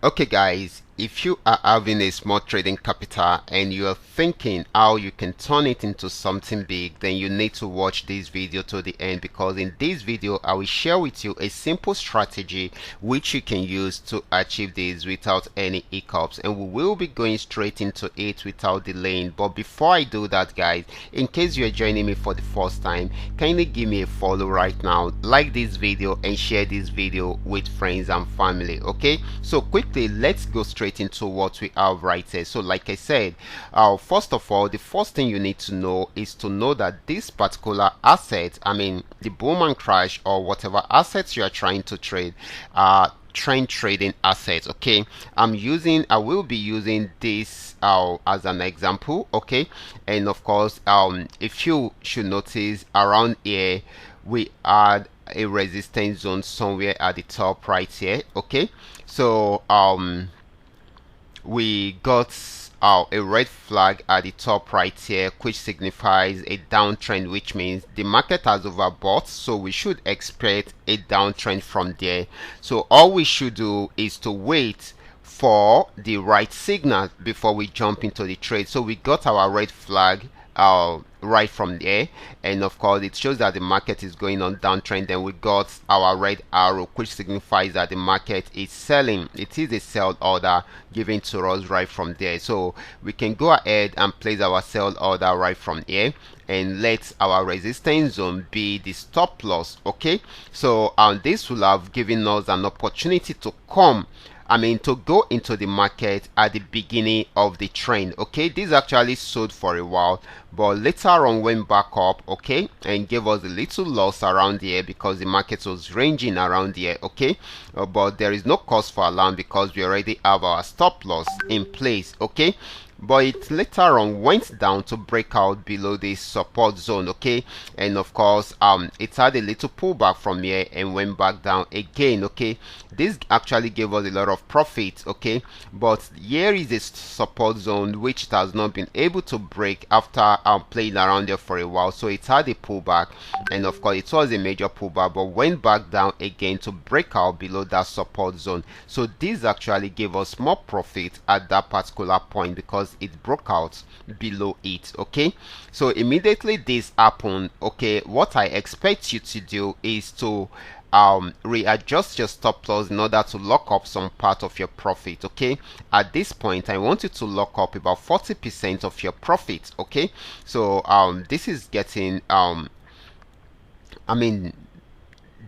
Okay guys, if you are having a small trading capital and you are thinking how you can turn it into something big, then you need to watch this video to the end, because in this video I will share with you a simple strategy which you can use to achieve this without any hiccups, and we will be going straight into it without delaying. But before I do that guys, in case you are joining me for the first time, kindly give me a follow right now, like this video and share this video with friends and family. Okay, so quickly let's go straight into what we have right here. So like I said, first of all, the first thing you need to know is to know that this particular asset, I mean the boom and crash or whatever assets you are trying to trade, trend trading assets. Okay, I will be using this as an example. Okay, and of course, if you should notice around here we had a resistance zone somewhere at the top right here. Okay, so we got a red flag at the top right here, which signifies a downtrend, which means the market has overbought, so we should expect a downtrend from there. So all we should do is to wait for the right signal before we jump into the trade. So we got our red flag right from there, and of course it shows that the market is going on downtrend. Then we got our red arrow, which signifies that the market is selling. It is a sell order given to us right from there, so we can go ahead and place our sell order right from here and let our resistance zone be the stop loss. Okay, so this will have given us an opportunity to to go into the market at the beginning of the trend. Okay, this actually sold for a while, but later on went back up, okay, and gave us a little loss around here because the market was ranging around here. Okay, but there is no cause for alarm because we already have our stop loss in place. Okay, but it later on went down to break out below this support zone. Okay, and of course it had a little pullback from here and went back down again. Okay, this actually gave us a lot of profit. Okay, but here is a support zone which it has not been able to break after playing around there for a while. So it had a pullback, and of course it was a major pullback, but went back down again to break out below that support zone. So this actually gave us more profit at that particular point because it broke out below it. Okay, so immediately this happened, okay, what I expect you to do is to readjust your stop loss in order to lock up some part of your profit. Okay, at this point I want you to lock up about 40% of your profit. Okay, so this is getting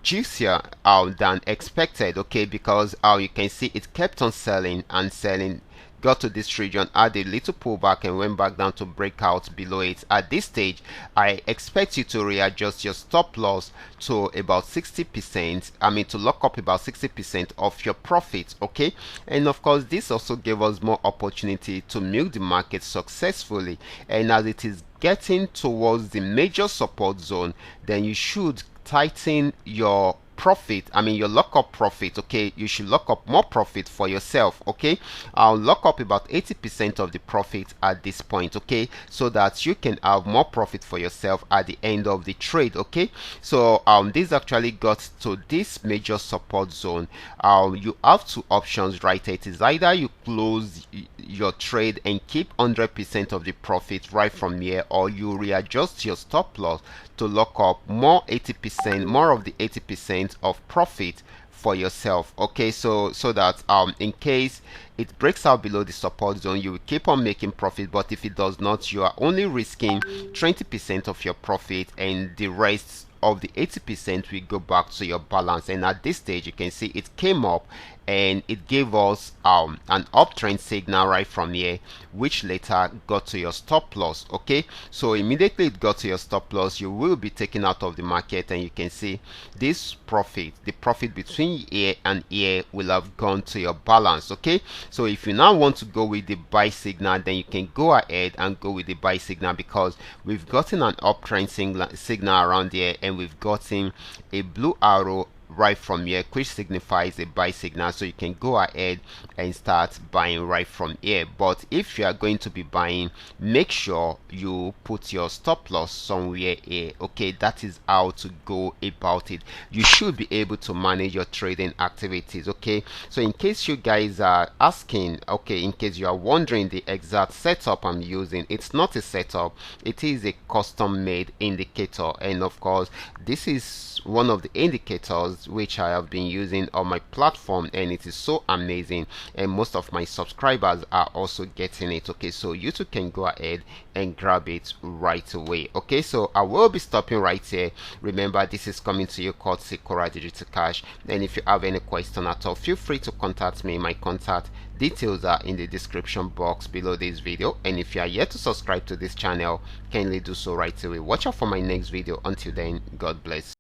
juicier than expected. Okay, because you can see it kept on selling and selling, got to this region, had a little pullback and went back down to break out below it. At this stage I expect you to readjust your stop loss to about 60%, to lock up about 60% of your profit. Okay, and of course this also gave us more opportunity to milk the market successfully, and as it is getting towards the major support zone, then you should tighten your profit, your lockup profit. Okay, you should lock up more profit for yourself. Okay, I'll lock up about 80% of the profit at this point. Okay, so that you can have more profit for yourself at the end of the trade. Okay, so this actually got to this major support zone. You have two options right here. It is either you close your trade and keep 100% of the profit right from here, or you readjust your stop loss to lock up more of the 80% of profit for yourself. Okay, so that in case it breaks out below the support zone, you will keep on making profit, but if it does not, you are only risking 20% of your profit, and the rest of the 80% will go back to your balance. And at this stage you can see it came up and it gave us an uptrend signal right from here, which later got to your stop loss. Okay, so immediately it got to your stop loss, you will be taken out of the market, and you can see this profit, the profit between here and here, will have gone to your balance. Okay, so if you now want to go with the buy signal, then you can go ahead and go with the buy signal, because we've gotten an uptrend signal around here, and we've gotten a blue arrow right from here, which signifies a buy signal, so you can go ahead and start buying right from here. But if you are going to be buying, make sure you put your stop loss somewhere here. Okay, that is how to go about it. You should be able to manage your trading activities. Okay, so in case you guys are asking, okay, in case you are wondering the exact setup I'm using, it's not a setup, it is a custom made indicator. And of course, this is one of the indicators which I have been using on my platform, and it is so amazing, and most of my subscribers are also getting it. Okay, so you too can go ahead and grab it right away. Okay, so I will be stopping right here. Remember, this is coming to you courtesy Qora Digital Cash, and if you have any question at all, feel free to contact me. My contact details are in the description box below this video, and if you are yet to subscribe to this channel, kindly do so right away. Watch out for my next video. Until then, God bless.